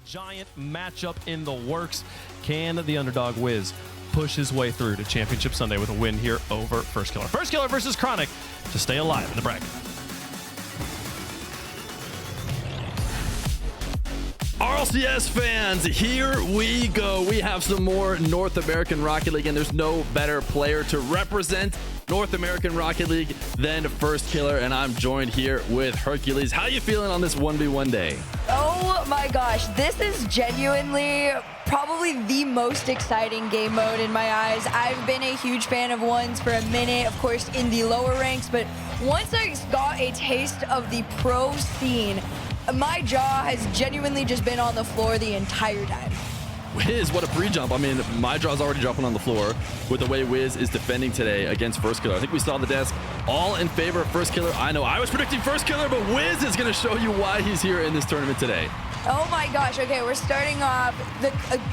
giant matchup in the works. Can the underdog Wizz push his way through to Championship Sunday with a win here over FirstKiller? FirstKiller versus Chronic to stay alive in the bracket. RLCS fans, here we go. We have some more North American Rocket League, and there's no better player to represent North American Rocket League than FirstKiller, and I'm joined here with Hercules. How you feeling on this 1v1 day? Oh my gosh, this is genuinely probably the most exciting game mode in my eyes. I've been a huge fan of ones for a minute, of course in the lower ranks, but once I got a taste of the pro scene, my jaw has genuinely just been on the floor the entire time. Wizz, what a pre-jump. I mean, my jaw's already jumping on the floor with the way Wizz is defending today against FirstKiller. I think we saw the desk all in favor of FirstKiller. I know I was predicting FirstKiller, but Wizz is going to show you why he's here in this tournament today. Oh my gosh, okay, we're starting off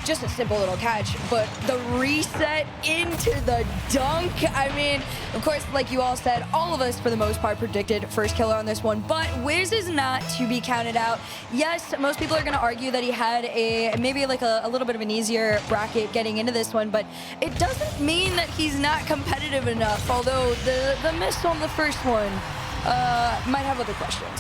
just a simple little catch, but the reset into the dunk. I mean, of course, like you all said, all of us for the most part predicted FirstKiller on this one, but Wizz is not to be counted out. Yes, most people are gonna argue that he had maybe like a little bit of an easier bracket getting into this one, but it doesn't mean that he's not competitive enough, although the miss on the first one might have other questions.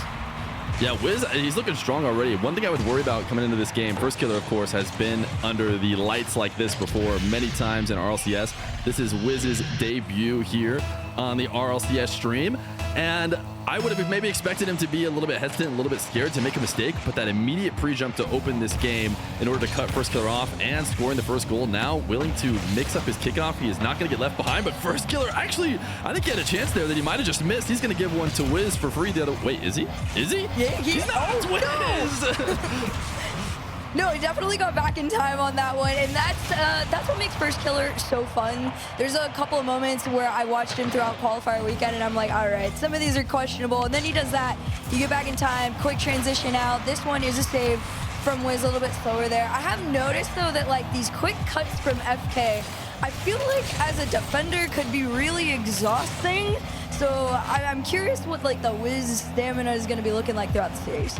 Yeah, Wizz, he's looking strong already. One thing I would worry about coming into this game, FirstKiller, of course, has been under the lights like this before many times in RLCS. This is Wizz's debut here on the RLCS stream, and I would have maybe expected him to be a little bit hesitant, a little bit scared to make a mistake, but that immediate pre-jump to open this game in order to cut FirstKiller off and scoring the first goal, now willing to mix up his kickoff. He is not going to get left behind, but FirstKiller actually, I think he had a chance there that he might have just missed. He's going to give one to Wizz for free the other. Wait, is he? Is he? Yeah, he's not. Oh, Wizz! No, he definitely got back in time on that one, and that's what makes FirstKiller so fun. There's a couple of moments where I watched him throughout qualifier weekend, and I'm like, all right, some of these are questionable, and then he does that. You get back in time, quick transition out. This one is a save from Wizz, a little bit slower there. I have noticed, though, that like these quick cuts from FK, I feel like as a defender could be really exhausting. So I'm curious what like the Wizz stamina is going to be looking like throughout the series.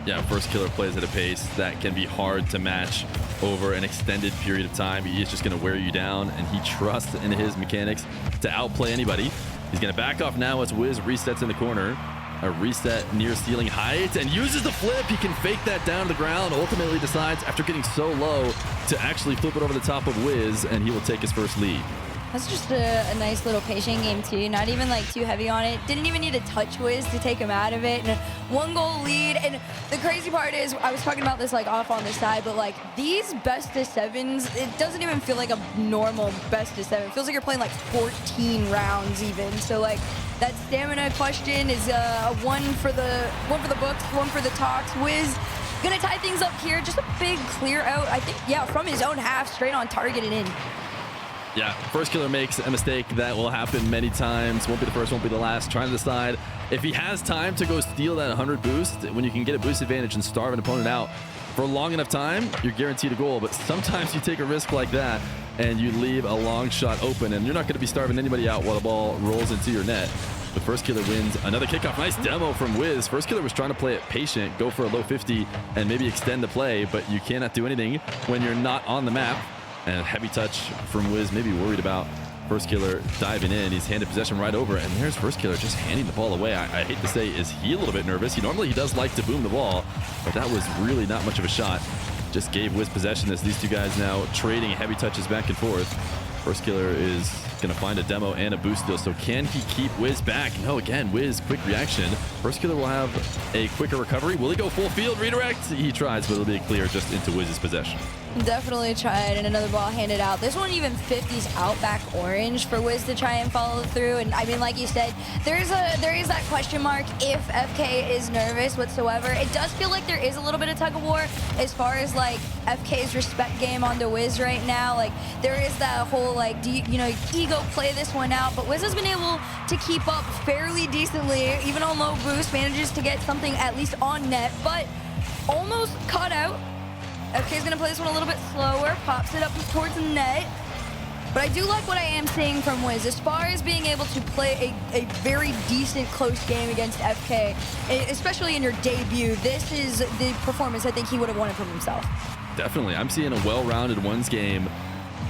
Yeah, FirstKiller plays at a pace that can be hard to match over an extended period of time. He is just going to wear you down, and he trusts in his mechanics to outplay anybody. He's going to back off now as Wizz resets in the corner. A reset near ceiling height and uses the flip. He can fake that down to the ground. Ultimately decides after getting so low to actually flip it over the top of Wizz, and he will take his first lead. That's just a nice little patient game too. Not even like too heavy on it. Didn't even need to touch Wizz to take him out of it. And a 1-goal lead. And the crazy part is, I was talking about this like off on the side, but like these best of sevens, it doesn't even feel like a normal best of seven. It feels like you're playing like 14 rounds even. So like that stamina question is one for the books, one for the talks. Wizz gonna tie things up here. Just a big clear out. I think, yeah, from his own half, straight on target and in. Yeah, FirstKiller makes a mistake that will happen many times. Won't be the first, won't be the last. Trying to decide if he has time to go steal that 100 boost. When you can get a boost advantage and starve an opponent out for a long enough time, you're guaranteed a goal. But sometimes you take a risk like that and you leave a long shot open, and you're not going to be starving anybody out while the ball rolls into your net. But FirstKiller wins another kickoff. Nice demo from Wizz. FirstKiller was trying to play it patient, go for a low 50 and maybe extend the play, but you cannot do anything when you're not on the map. And a heavy touch from Wizz, maybe worried about FirstKiller diving in. He's handed possession right over, and there's FirstKiller just handing the ball away. I hate to say, is he a little bit nervous? Normally he does like to boom the ball, but that was really not much of a shot. Just gave Wizz possession as these two guys now trading heavy touches back and forth. FirstKiller is going to find a demo and a boost steal, so can he keep Wizz back? No, again, Wizz, quick reaction. FirstKiller will have a quicker recovery. Will he go full field redirect? He tries, but it'll be clear just into Wizz's possession. Definitely tried, and another ball handed out. This one even 50s out back orange for Wizz to try and follow through. And I mean, like you said, there is that question mark if FK is nervous whatsoever. It does feel like there is a little bit of tug of war as far as like FK's respect game onto Wizz right now. Like there is that whole like, do you know, ego play this one out, but Wizz has been able to keep up fairly decently, even on low boost, manages to get something at least on net, but almost caught out. FK's gonna play this one a little bit slower, pops it up towards the net. But I do like what I am seeing from Wizz. As far as being able to play a very decent close game against FK, especially in your debut, this is the performance I think he would have wanted from himself. Definitely. I'm seeing a well-rounded ones game,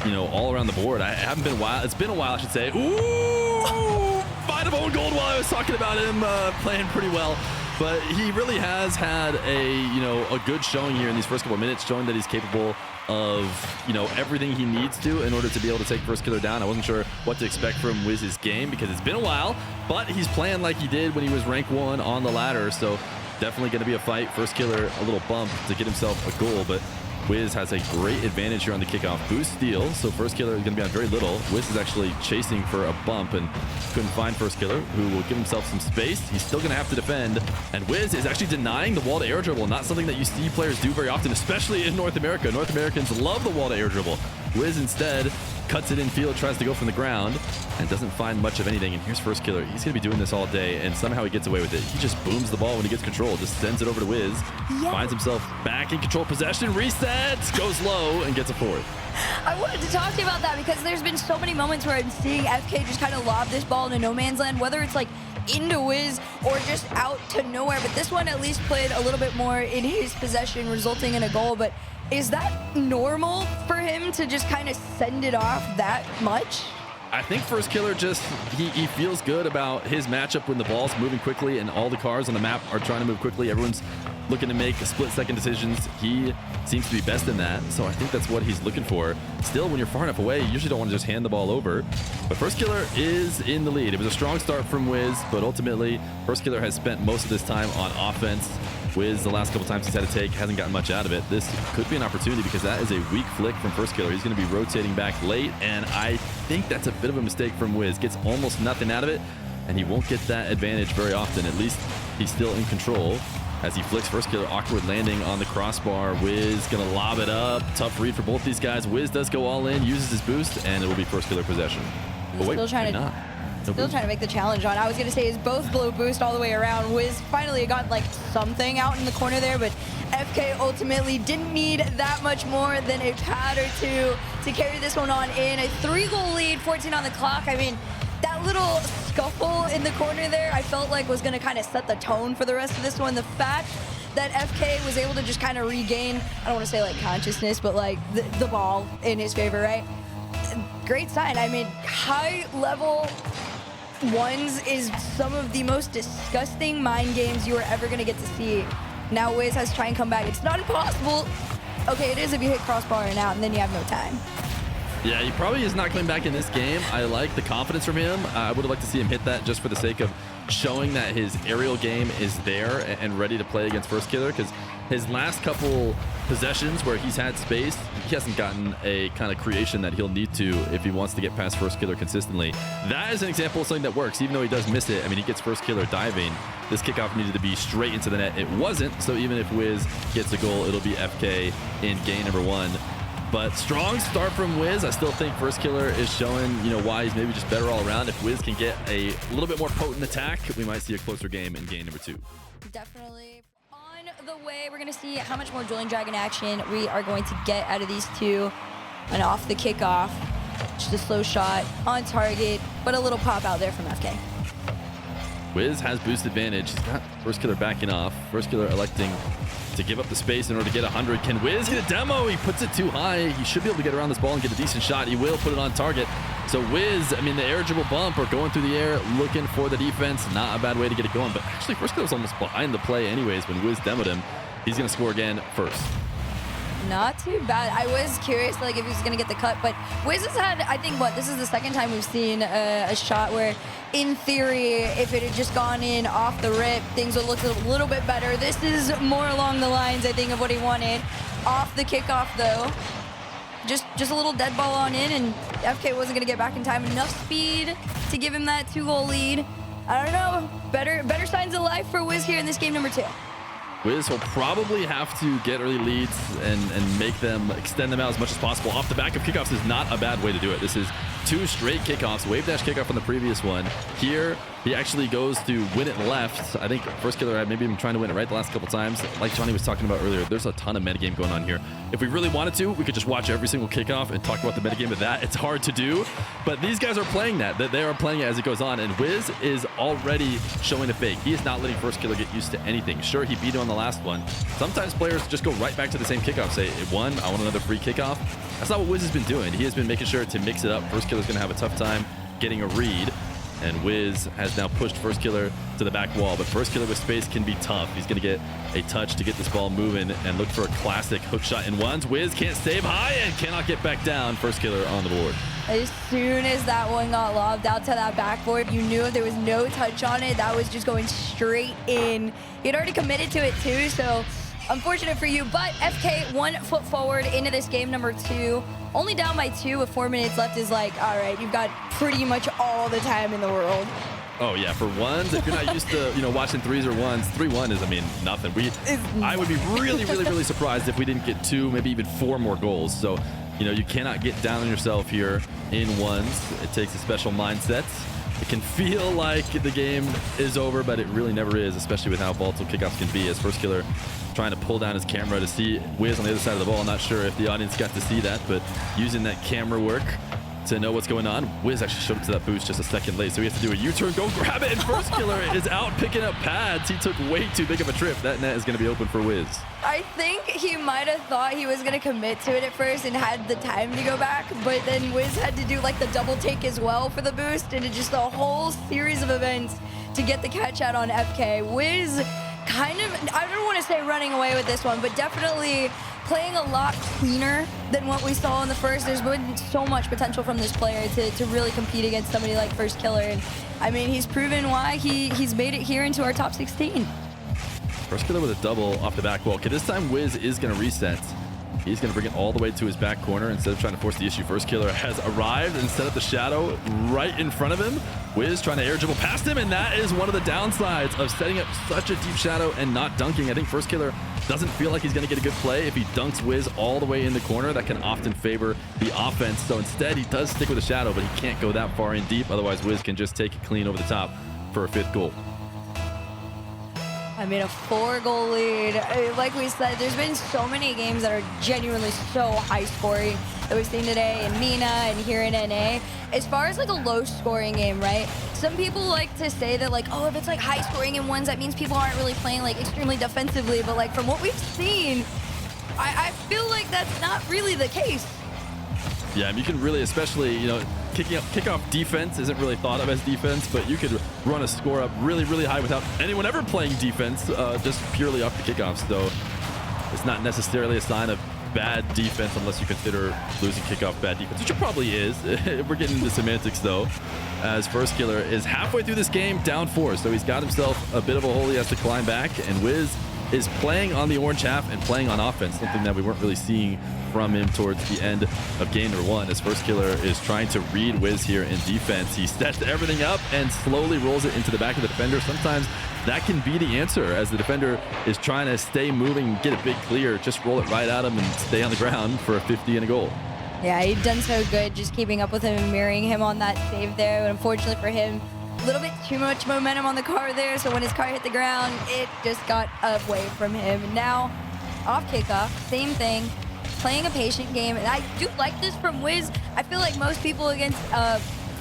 you know, all around the board. I haven't been a while. It's been a while, I should say. Ooh! Find of own gold while I was talking about him playing pretty well. But he really has had a good showing here in these first couple of minutes, showing that he's capable of, everything he needs to in order to be able to take FirstKiller down. I wasn't sure what to expect from Wizz's game because it's been a while, but he's playing like he did when he was rank 1 on the ladder. So definitely going to be a fight. FirstKiller, a little bump to get himself a goal, but Wizz has a great advantage here on the kickoff. Boost steal, so FirstKiller is going to be on very little. Wizz is actually chasing for a bump and couldn't find FirstKiller, who will give himself some space. He's still going to have to defend, and Wizz is actually denying the wall to air dribble, not something that you see players do very often, especially in North America. North Americans love the wall to air dribble. Wizz instead cuts it in field, tries to go from the ground, and doesn't find much of anything. And here's FirstKiller. He's going to be doing this all day, and somehow he gets away with it. He just booms the ball when he gets control, just sends it over to Wizz, finds himself back in control possession, resets, goes low, and gets a fourth. I wanted to talk to you about that because there's been so many moments where I'm seeing FK just kind of lob this ball into no man's land, whether it's like into Wizz or just out to nowhere. But this one at least played a little bit more in his possession, resulting in a goal. But is that normal for him to just kind of send it off that much? I think FirstKiller just, he feels good about his matchup when the ball's moving quickly and all the cars on the map are trying to move quickly. Everyone's looking to make split-second decisions. He seems to be best in that, so I think that's what he's looking for. Still, when you're far enough away, you usually don't want to just hand the ball over. But FirstKiller is in the lead. It was a strong start from Wizz, but ultimately, FirstKiller has spent most of this time on offense. Wizz, the last couple times he's had to take, hasn't gotten much out of it. This could be an opportunity because that is a weak flick from FirstKiller. He's going to be rotating back late, and I think that's a bit of a mistake from Wizz. Gets almost nothing out of it, and he won't get that advantage very often. At least he's still in control as he flicks FirstKiller. Awkward landing on the crossbar. Wizz going to lob it up. Tough read for both these guys. Wizz does go all in, uses his boost, and it will be FirstKiller possession. He's still trying to make the challenge on. I was going to say is both blow boost all the way around. Wizz finally got like something out in the corner there, but FK ultimately didn't need that much more than a pad or two to carry this one on in. A 3-goal lead, 14 on the clock. I mean, that little scuffle in the corner there, I felt like was going to kind of set the tone for the rest of this one. The fact that FK was able to just kind of regain, I don't want to say like consciousness, but like the ball in his favor, right? Great sign. I mean, high level ones is some of the most disgusting mind games you are ever going to get to see. Now Wizz has to try and come back. It's not impossible. Okay, it is if you hit crossbar and out, and then you have no time. Yeah, he probably is not coming back in this game. I like the confidence from him. I would have liked to see him hit that just for the sake of showing that his aerial game is there and ready to play against FirstKiller, because his last couple possessions where he's had space, he hasn't gotten a kind of creation that he'll need to if he wants to get past FirstKiller consistently. That is an example of something that works, even though he does miss it. I mean, he gets FirstKiller diving. This kickoff needed to be straight into the net. It wasn't, so even if Wizz gets a goal, it'll be FK in game number 1. But strong start from Wizz. I still think FirstKiller is showing, why he's maybe just better all around. If Wizz can get a little bit more potent attack, we might see a closer game in game number 2. Definitely. On the way, we're going to see how much more Dueling Dragon action we are going to get out of these two. And off the kickoff, just a slow shot on target, but a little pop out there from FK. Wizz has boost advantage. He's got FirstKiller backing off. FirstKiller electing to give up the space in order to get 100. Can Wizz get a demo? He puts it too high. He should be able to get around this ball and get a decent shot. He will put it on target. So Wizz, I mean, the air dribble bump or going through the air, looking for the defense. Not a bad way to get it going. But actually, FirstKiller was almost behind the play anyways when Wizz demoed him. He's going to score again first. Not too bad. I was curious like if he was going to get the cut, but Wizz has had, I think, this is the second time we've seen a shot where, in theory, if it had just gone in off the rip, things would look a little bit better. This is more along the lines, I think, of what he wanted. Off the kickoff, though. Just a little dead ball on in, and FK wasn't going to get back in time. Enough speed to give him that 2-goal lead. I don't know. Better signs of life for Wizz here in this game number 2. Wizz will probably have to get early leads and make them, extend them out as much as possible. Off the back of kickoffs is not a bad way to do it. This is 2 straight kickoffs, wave dash kickoff from the previous one. Here, he actually goes to win it left. I think FirstKiller had maybe been trying to win it right the last couple times. Like Johnny was talking about earlier, there's a ton of metagame going on here. If we really wanted to, we could just watch every single kickoff and talk about the metagame of that. It's hard to do, but these guys are playing that. They are playing it as it goes on, and Wizz is already showing a fake. He is not letting FirstKiller get used to anything. Sure, he beat him on the last one. Sometimes players just go right back to the same kickoff, say, it won, I want another free kickoff. That's not what Wizz has been doing. He has been making sure to mix it up. FirstKiller's going to have a tough time getting a read, and Wizz has now pushed FirstKiller to the back wall, but FirstKiller with space can be tough. He's going to get a touch to get this ball moving and look for a classic hook shot in ones. Wizz can't save high and cannot get back down. FirstKiller on the board. As soon as that one got lobbed out to that backboard, you knew if there was no touch on it, that was just going straight in. He had already committed to it too, so unfortunate for you, but FK 1 foot forward into this game number 2. Only down by 2 with 4 minutes left is like, all right, you've got pretty much all the time in the world. Oh yeah, for ones, if you're not used to watching 3s or 1s, 3-1 is, I mean, nothing. I would be really surprised if we didn't get 2, maybe even 4 more goals. So, you cannot get down on yourself here in ones. It takes a special mindset. It can feel like the game is over, but it really never is, especially with how volatile kickoffs can be. As FirstKiller trying to pull down his camera to see Wizz on the other side of the ball. Not sure if the audience got to see that, but using that camera work to know what's going on. Wizz actually showed up to that boost just a second late, so he has to do a U-turn, go grab it, and FirstKiller is out picking up pads. He took way too big of a trip. That net is going to be open for Wizz. I think he might have thought he was going to commit to it at first and had the time to go back, but then Wizz had to do like the double take as well for the boost, and it's just a whole series of events to get the catch out on FK. Wizz kind of, I don't want to say running away with this one, but definitely playing a lot cleaner than what we saw in the first. There's been so much potential from this player to really compete against somebody like FirstKiller, and I mean, he's proven why he's made it here into our top 16. FirstKiller with a double off the back wall. Okay, this time Wizz is going to reset. He's going to bring it all the way to his back corner instead of trying to force the issue. FirstKiller has arrived and set up the shadow right in front of him. Wizz trying to air dribble past him, and that is one of the downsides of setting up such a deep shadow and not dunking. I think FirstKiller doesn't feel like he's going to get a good play. If he dunks Wizz all the way in the corner, that can often favor the offense. So instead, he does stick with a shadow, but he can't go that far in deep. Otherwise, Wizz can just take it clean over the top for a 5th goal. I mean, a 4-goal lead. Like we said, there's been so many games that are genuinely so high-scoring that we've seen today in MENA and here in NA. As far as like a low-scoring game, right? Some people like to say that like, oh, if it's like high-scoring in ones, that means people aren't really playing like extremely defensively. But like from what we've seen, I feel like that's not really the case. Yeah, and you can really, especially, kickoff defense isn't really thought of as defense, but you could run a score up really high without anyone ever playing defense, just purely off the kickoffs. So it's not necessarily a sign of bad defense unless you consider losing kickoff bad defense, which it probably is. We're getting into semantics though, as FirstKiller is halfway through this game down 4. So he's got himself a bit of a hole he has to climb back, and Wizz is playing on the orange half and playing on offense, something that we weren't really seeing from him towards the end of game number 1, as FirstKiller is trying to read Wizz here in defense. He sets everything up and slowly rolls it into the back of the defender. Sometimes that can be the answer, as the defender is trying to stay moving, get a big clear, just roll it right at him and stay on the ground for a 50 and a goal. Yeah, he'd done so good just keeping up with him and mirroring him on that save there. But unfortunately for him, a little bit too much momentum on the car there, so when his car hit the ground, it just got away from him. And now, off kickoff, same thing, playing a patient game. And I do like this from Wizz. I feel like most people against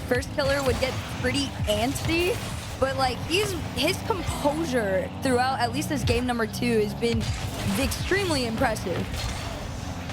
FirstKiller would get pretty antsy, but like his composure throughout at least this game number 2 has been extremely impressive.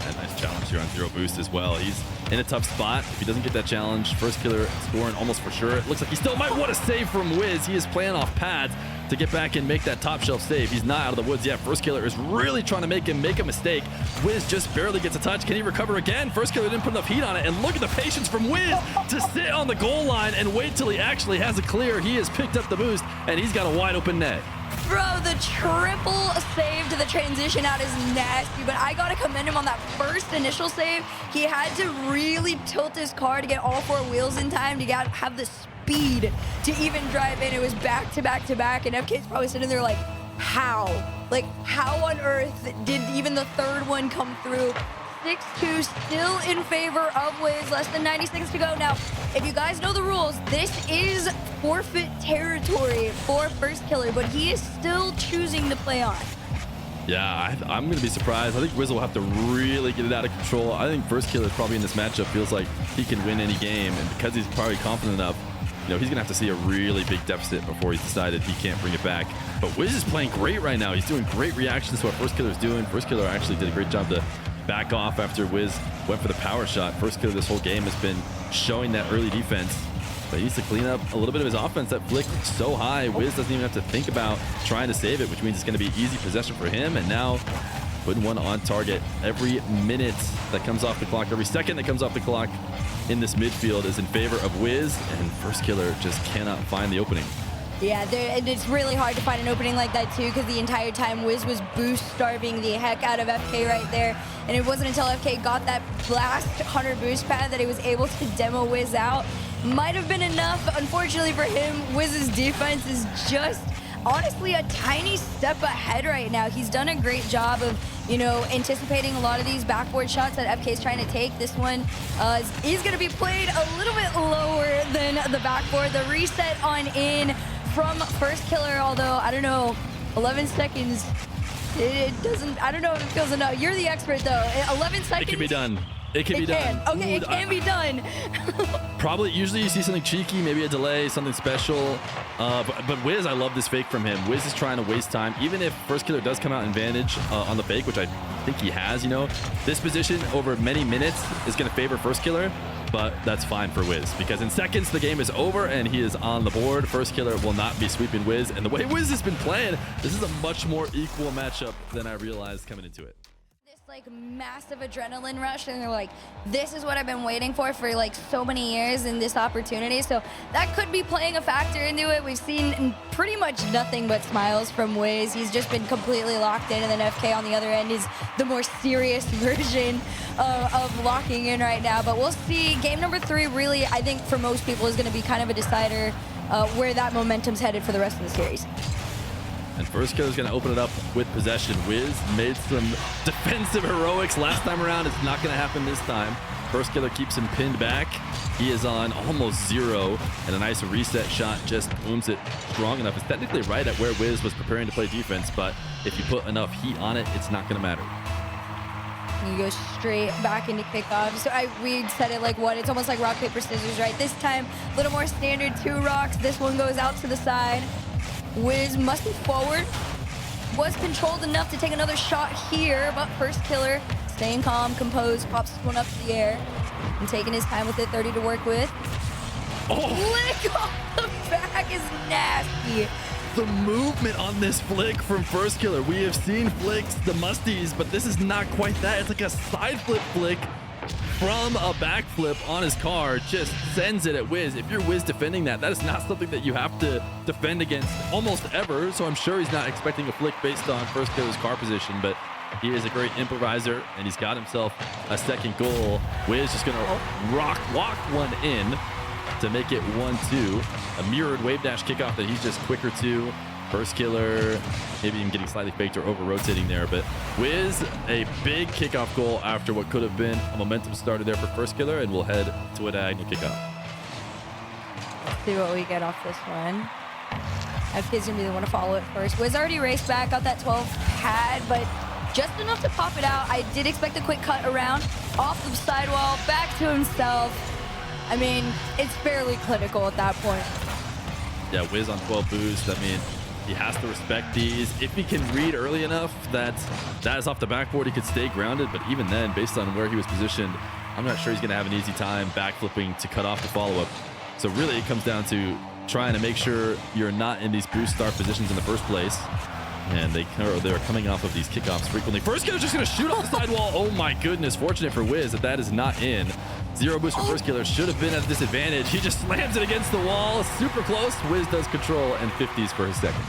A nice challenge here on 0 boost as well. He's in a tough spot. If he doesn't get that challenge, FirstKiller scoring almost for sure. It looks like he still might want a save from Wizz. He is playing off pads to get back and make that top shelf save. He's not out of the woods yet. FirstKiller is really trying to make him make a mistake. Wizz just barely gets a touch. Can he recover again? FirstKiller didn't put enough heat on it, and look at the patience from Wizz to sit on the goal line and wait till he actually has a clear. He has picked up the boost, and he's got a wide open net. Bro, the triple save to the transition out is nasty, but I gotta commend him on that first initial save. He had to really tilt his car to get all 4 wheels in time to have the speed to even drive in. It was back to back to back, and FK's probably sitting there like, how? Like, how on earth did even the 3rd one come through? 6-2 still in favor of Wizz. Less than 90 seconds to go. Now, if you guys know the rules, this is forfeit territory for FirstKiller, but he is still choosing to play on. Yeah, I'm going to be surprised. I think Wizz will have to really get it out of control. I think FirstKiller probably in this matchup feels like he can win any game, and because he's probably confident enough, you know, he's going to have to see a really big deficit before he's decided he can't bring it back. But Wizz is playing great right now. He's doing great reactions to what FirstKiller is doing. FirstKiller actually did a great job to back off after Wizz went for the power shot. FirstKiller this whole game has been showing that early defense, but he needs to clean up a little bit of his offense. That flick so high, Wizz doesn't even have to think about trying to save it, which means it's going to be easy possession for him. And now putting one on target every minute that comes off the clock, every second that comes off the clock in this midfield is in favor of Wizz, and FirstKiller just cannot find the opening. Yeah, and it's really hard to find an opening like that too, because the entire time Wizz was boost starving the heck out of FK right there, and it wasn't until FK got that last 100 boost pad that he was able to demo Wizz out. Might have been enough. Unfortunately for him, Wizz's defense is just honestly a tiny step ahead right now. He's done a great job of, you know, anticipating a lot of these backboard shots that FK is trying to take. This one is going to be played a little bit lower than the backboard. The reset on in from FirstKiller, although I don't know, 11 seconds. It doesn't, I don't know if it feels enough. You're the expert though. 11 seconds. It can be done. It can be done. Okay, it can be done. Probably, usually you see something cheeky, maybe a delay, something special. But Wizz, I love this fake from him. Wizz is trying to waste time. Even if FirstKiller does come out in advantage on the fake, which I think he has, you know, this position over many minutes is going to favor FirstKiller, but that's fine for Wizz, because in seconds the game is over and he is on the board. FirstKiller will not be sweeping Wizz, and the way Wizz has been playing, this is a much more equal matchup than I realized coming into it. Like massive adrenaline rush, and they're like, this is what I've been waiting for like so many years in this opportunity. So that could be playing a factor into it. We've seen pretty much nothing but smiles from Wizz. He's just been completely locked in, and then FK on the other end is the more serious version of locking in right now. But we'll see. Game number 3 really, I think for most people, is going to be kind of a decider where that momentum's headed for the rest of the series. And FirstKiller is going to open it up with possession. Wizz made some defensive heroics last time around. It's not going to happen this time. FirstKiller keeps him pinned back. He is on almost 0, and a nice reset shot just booms it strong enough. It's technically right at where Wizz was preparing to play defense, but if you put enough heat on it, it's not going to matter. You go straight back into kickoff. So we said it like what? It's almost like rock, paper, scissors, right? This time, a little more standard 2 rocks. This one goes out to the side. Wizz must be forward. Was controlled enough to take another shot here, but FirstKiller staying calm, composed, pops this one up to the air and taking his time with it. 30 to work with. Flick off the back is nasty. The movement on this flick from FirstKiller. We have seen flicks, the musties, but this is not quite that. It's like a side flip flick from a backflip on his car, just sends it at Wizz. If you're Wizz defending that, that is not something that you have to defend against almost ever. So I'm sure he's not expecting a flick based on FirstKiller's car position, but he is a great improviser, and he's got himself a second goal. Wizz just gonna walk one in to make it 1-2. A mirrored wave dash kickoff that he's just quicker to. FirstKiller maybe even getting slightly faked or over rotating there, but Wizz, a big kickoff goal after what could have been a momentum starter there for FirstKiller, and we'll head to a diagonal kickoff. Let's see what we get off this one. FK's gonna be the one to follow it first. Wizz already raced back, got that 12 pad, but just enough to pop it out. I did expect a quick cut around, off the sidewall, back to himself. I mean, it's fairly clinical at that point. Yeah, Wizz on 12 boost. I mean, he has to respect these. If he can read early enough that is off the backboard, he could stay grounded. But even then, based on where he was positioned, I'm not sure he's going to have an easy time backflipping to cut off the follow-up. So really, it comes down to trying to make sure you're not in these boost start positions in the first place. And they're coming off of these kickoffs frequently. FirstKiller just going to shoot off the sidewall. Oh my goodness. Fortunate for Wizz that is not in. 0 boost for FirstKiller. Should have been at a disadvantage. He just slams it against the wall. Super close. Wizz does control, and 50s for his second.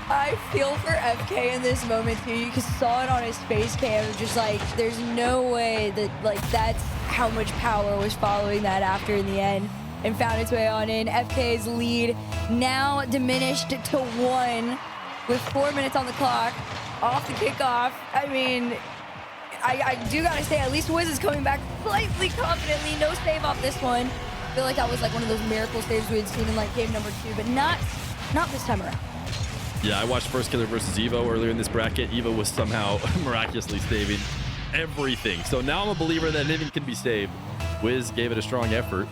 I feel for FK in this moment too. You saw it on his face cam. Just like, there's no way that like that's how much power was following that after in the end, and found its way on in. FK's lead now diminished to 1 with 4 minutes on the clock off the kickoff. I mean, I do gotta say, at least Wizz is coming back slightly confidently. No save off this one. I feel like that was like one of those miracle saves we had seen in like game number 2, but not this time around. Yeah, I watched FirstKiller versus Evo earlier in this bracket. Evo was somehow miraculously saving everything. So now I'm a believer that anything can be saved. Wizz gave it a strong effort,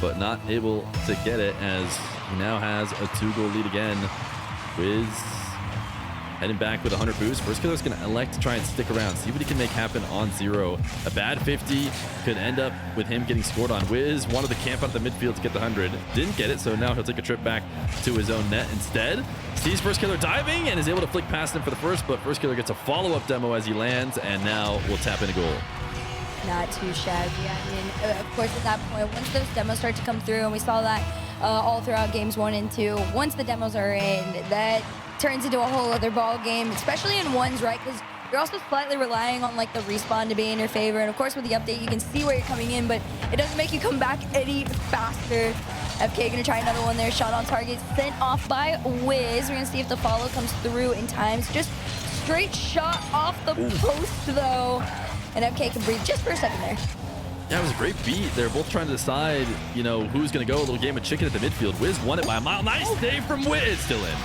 but not able to get it as he now has a 2-goal lead again. Wizz heading back with 100 boost. FirstKiller's going to elect to try and stick around, see what he can make happen on 0. A bad 50 could end up with him getting scored on. Wizz wanted to camp out the midfield to get the 100. Didn't get it, so now he'll take a trip back to his own net instead. Sees FirstKiller diving and is able to flick past him for the first, but FirstKiller gets a follow-up demo as he lands, and now will tap in a goal. Not too shabby. I mean, of course, at that point, once those demos start to come through, and we saw that all throughout games 1 and 2, once the demos are in, that turns into a whole other ball game, especially in ones, right? Because you're also slightly relying on like the respawn to be in your favor, and of course with the update you can see where you're coming in, but it doesn't make you come back any faster. FK gonna try another one there. Shot on target sent off by Wizz. We're gonna see if the follow comes through in time. It's just straight shot off the post though, and FK can breathe just for a second there. Yeah, it was a great beat. They're both trying to decide, you know, who's going to go. A little game of chicken at the midfield. Wizz won it by a mile. Nice save from Wizz. Still in.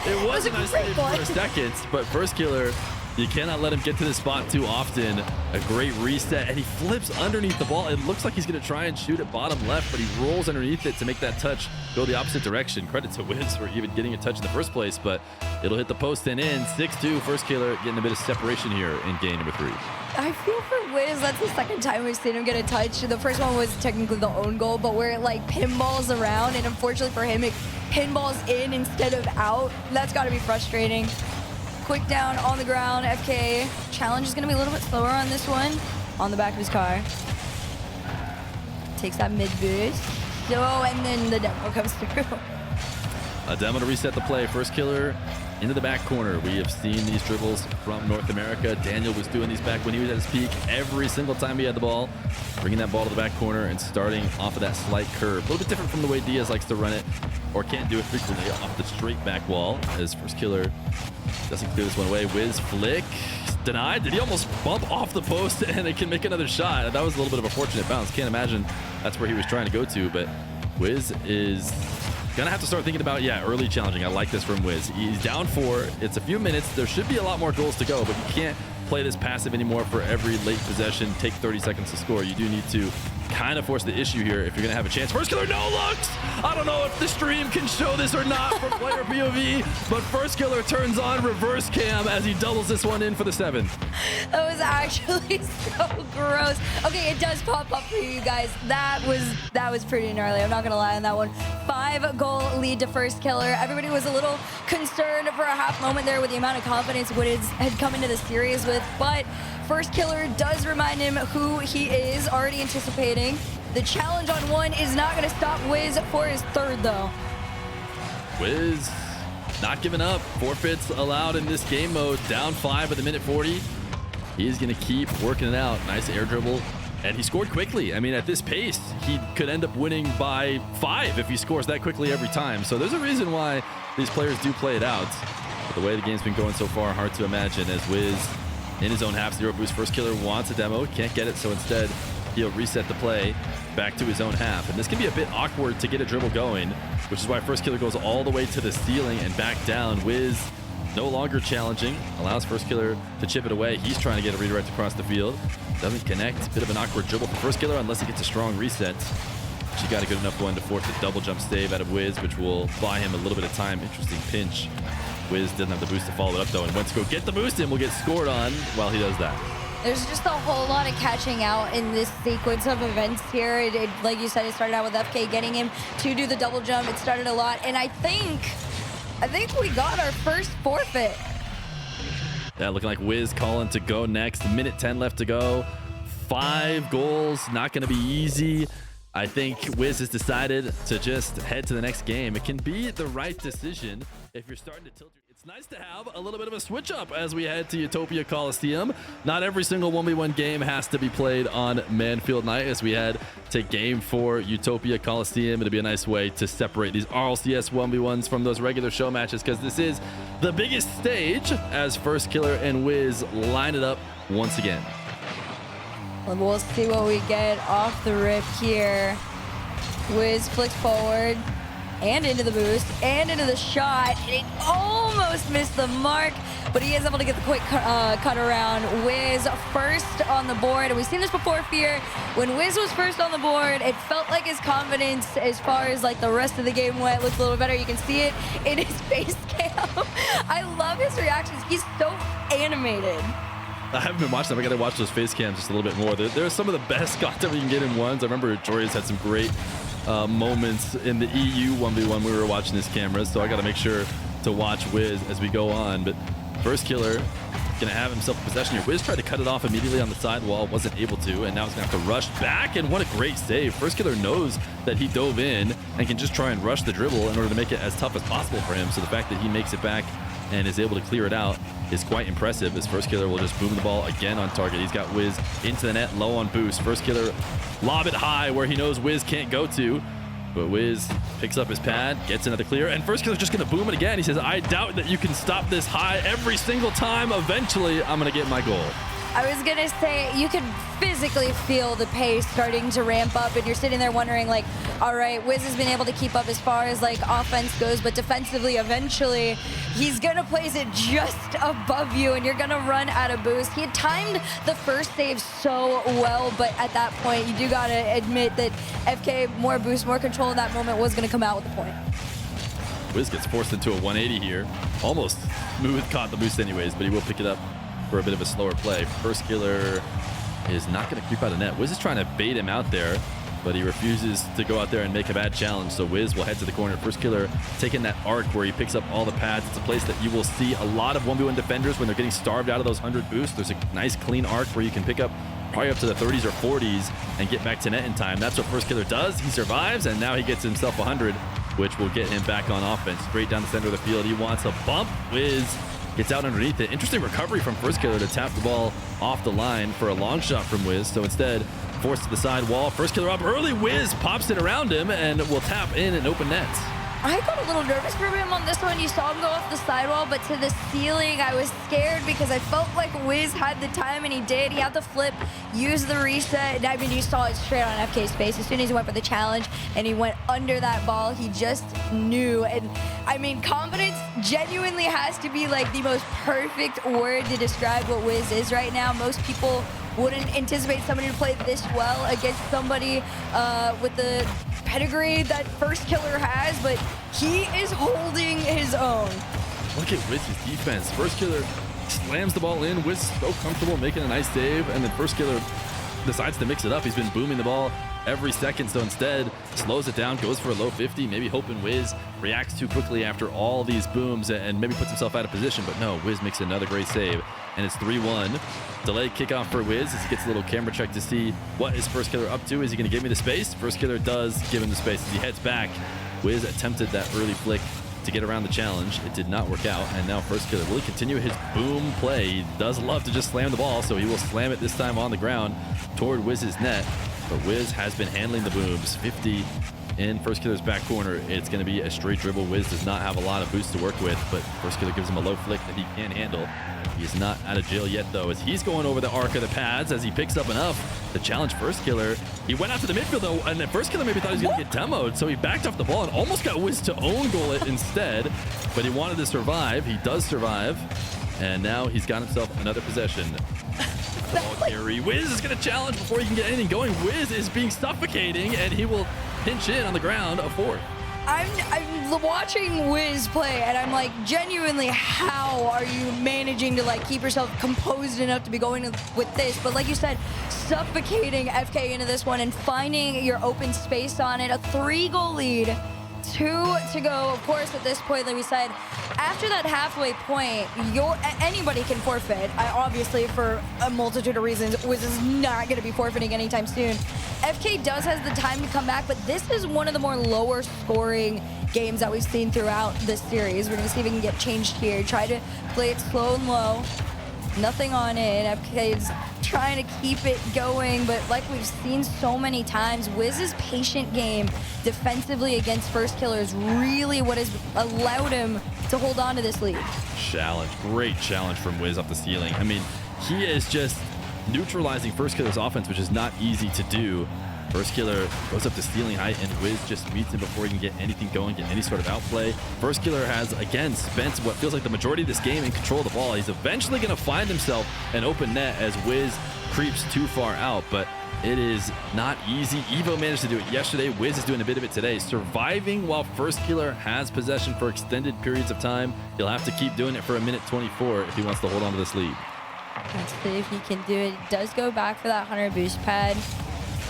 It was a nice save for a second, but FirstKiller, you cannot let him get to this spot too often. A great reset, and he flips underneath the ball. It looks like he's going to try and shoot it bottom left, but he rolls underneath it to make that touch go the opposite direction. Credit to Wizz for even getting a touch in the first place, but it'll hit the post and in. 6-2, FirstKiller getting a bit of separation here in game number 3. I feel for Wizz, that's the second time we've seen him get a touch. The first one was technically the own goal, but where it like pinballs around, and unfortunately for him, it pinballs in instead of out. That's got to be frustrating. Quick down on the ground. FK challenge is going to be a little bit slower on this one. On the back of his car. Takes that mid boost. So, and then the demo comes through. A demo to reset the play. FirstKiller into the back corner. We have seen these dribbles from North America. Daniel was doing these back when he was at his peak every single time he had the ball. Bringing that ball to the back corner and starting off of that slight curve. A little bit different from the way Diaz likes to run it, or can't do it frequently, off the straight back wall, as FirstKiller doesn't clear this one away. Wizz flick. Denied. Did he almost bump off the post and it can make another shot? That was a little bit of a fortunate bounce. Can't imagine that's where he was trying to go to, but Wizz is gonna have to start thinking about, early challenging. I like this from Wizz. He's down 4. It's a few minutes. There should be a lot more goals to go, but you can't play this passive anymore for every late possession. Take 30 seconds to score. You do need to kind of force the issue here if you're gonna have a chance. FirstKiller no looks. I don't know if the stream can show this or not from player POV, but FirstKiller turns on reverse cam as he doubles this one in for the 7. That was actually so gross. Okay, it does pop up for you guys. That was pretty gnarly. I'm not gonna lie on that one. 5-goal lead to FirstKiller. Everybody was a little concerned for a half moment there with the amount of confidence Wizz had come into the series with, but FirstKiller does remind him who he is, already anticipating. The challenge on 1 is not going to stop Wizz for his 3rd, though. Wizz not giving up. Forfeits allowed in this game mode. Down 5 at the minute 40. He's going to keep working it out. Nice air dribble. And he scored quickly. I mean, at this pace, he could end up winning by 5 if he scores that quickly every time. So there's a reason why these players do play it out. But the way the game's been going so far, hard to imagine as Wizz in his own half 0 boost. FirstKiller wants a demo, can't get it, so instead he'll reset the play back to his own half. And this can be a bit awkward to get a dribble going, which is why FirstKiller goes all the way to the ceiling and back down. Wizz no longer challenging, allows FirstKiller to chip it away. He's trying to get a redirect across the field. Doesn't connect. Bit of an awkward dribble for FirstKiller unless he gets a strong reset. She got a good enough one to force a double jump save out of Wizz, which will buy him a little bit of time. Interesting pinch. Wizz didn't have the boost to follow it up, though, and went to go get the boost and will get scored on while he does that. There's just a whole lot of catching out in this sequence of events here. It, like you said, it started out with FK getting him to do the double jump. It started a lot, and I think we got our first forfeit. Yeah, looking like Wizz calling to go next. Minute 10 left to go. 5 goals, not going to be easy. I think Wizz has decided to just head to the next game. It can be the right decision if you're starting to tilt your... It's nice to have a little bit of a switch up as we head to Utopia Coliseum. Not every single 1v1 game has to be played on Manfield Night as we head to Game 4 Utopia Coliseum. It'll be a nice way to separate these RLCS 1v1s from those regular show matches because this is the biggest stage as FirstKiller and Wizz line it up once again. And we'll see what we get off the rip here. Wizz flicks forward and into the boost and into the shot. It almost missed the mark, but he is able to get the quick cut around. Wizz first on the board. And we've seen this before, Fear. When Wizz was first on the board, it felt like his confidence as far as like the rest of the game went looked a little better. You can see it in his face cam. I love his reactions. He's so animated. I haven't been watching them. I got to watch those face cams just a little bit more. They're some of the best content we can get in ones. I remember Jory's had some great moments in the EU 1v1 we were watching his cameras, so I got to make sure to watch Wizz as we go on. But FirstKiller gonna have himself a possession here. Wizz tried to cut it off immediately on the sidewall, wasn't able to, and now he's gonna have to rush back, and what a great save. FirstKiller knows that he dove in and can just try and rush the dribble in order to make it as tough as possible for him, so the fact that he makes it back and is able to clear it out is quite impressive as FirstKiller will just boom the ball again on target. He's got Wizz into the net, low on boost. FirstKiller lob it high where he knows Wizz can't go to, but Wizz picks up his pad, gets another clear, and FirstKiller's just gonna boom it again. He says, I doubt that you can stop this high every single time. Eventually, I'm gonna get my goal. I was gonna say, you could physically feel the pace starting to ramp up, and you're sitting there wondering, like, all right, Wizz has been able to keep up as far as like offense goes, but defensively, eventually, he's gonna place it just above you, and you're gonna run out of boost. He had timed the first save so well, but at that point, you do gotta admit that FK, more boost, more control in that moment, was gonna come out with the point. Wizz gets forced into a 180 here. Almost smooth caught the boost anyways, but he will pick it up for a bit of a slower play. FirstKiller is not going to creep out of net. Wizz is trying to bait him out there, but he refuses to go out there and make a bad challenge. So Wizz will head to the corner. FirstKiller taking that arc where he picks up all the pads. It's a place that you will see a lot of 1v1 defenders when they're getting starved out of those 100 boosts. There's a nice clean arc where you can pick up probably up to the 30s or 40s and get back to net in time. That's what FirstKiller does. He survives, and now he gets himself 100, which will get him back on offense. Straight down the center of the field. He wants a bump. Wizz gets out underneath it. Interesting recovery from FirstKiller to tap the ball off the line for a long shot from Wizz. So instead, forced to the side wall. FirstKiller up early. Wizz pops it around him and will tap in an open net. I got a little nervous for him on this one. You saw him go off the sidewall, but to the ceiling, I was scared because I felt like Wizz had the time, and he did. He had the flip, use the reset, and I mean, you saw it straight on FK's face. As soon as he went for the challenge and he went under that ball, he just knew. And I mean, confidence genuinely has to be like the most perfect word to describe what Wizz is right now. Most people wouldn't anticipate somebody to play this well against somebody with the pedigree that FirstKiller has, but he is holding his own. Look at Wizz's defense. FirstKiller slams the ball in. Wizz so comfortable making a nice save, and then FirstKiller decides to mix it up. He's been booming the ball every second, so instead slows it down, goes for a low 50, maybe hoping Wizz reacts too quickly after all these booms and maybe puts himself out of position, but no, Wizz makes another great save, and it's 3-1. Delayed kickoff for Wizz as he gets a little camera check to see what is FirstKiller up to. Is he going to give me the space? FirstKiller does give him the space as he heads back. Wizz attempted that early flick to get around the challenge. It did not work out, and now FirstKiller will continue his boom play. He does love to just slam the ball, so he will slam it this time on the ground toward Wizz's net, but Wizz has been handling the booms. 50 in FirstKiller's back corner. It's going to be a straight dribble. Wizz does not have a lot of boost to work with, but FirstKiller gives him a low flick that he can handle. He is not out of jail yet, though, as he's going over the arc of the pads as he picks up enough to challenge FirstKiller. He went out to the midfield, though, and then FirstKiller maybe thought he was going to get demoed, so he backed off the ball and almost got Wizz to own goal it instead, but he wanted to survive. He does survive, and now he's got himself another possession. Ball carry. Wizz is going to challenge before he can get anything going. Wizz is being suffocating, and he will pinch in on the ground a fourth. I'm watching Wizz play, and I'm like, genuinely, how are you managing to like keep yourself composed enough to be going with this? But like you said, suffocating FK into this one and finding your open space on it. A 3-goal lead. 2 to go. Of course, at this point, like we said, after that halfway point, anybody can forfeit. Obviously, for a multitude of reasons, Wizz is not going to be forfeiting anytime soon. FK does has the time to come back, but this is one of the more lower scoring games that we've seen throughout this series. We're going to see if it can get changed here. Try to play it slow and low. Nothing on it. FK is trying to keep it going, but like we've seen so many times, Wizz's patient game defensively against FirstKiller is really what has allowed him to hold on to this lead. Challenge, great challenge from Wizz up the ceiling. I mean, he is just neutralizing FirstKiller's offense, which is not easy to do. FirstKiller goes up to ceiling height, and Wizz just meets him before he can get anything going, get any sort of outplay. FirstKiller has, again, spent what feels like the majority of this game in control of the ball. He's eventually going to find himself an open net as Wizz creeps too far out, but it is not easy. Evo managed to do it yesterday. Wizz is doing a bit of it today, surviving while FirstKiller has possession for extended periods of time. He'll have to keep doing it for a minute 24 if he wants to hold on to this lead. Let's see if he can do it. He does go back for that 100 boost pad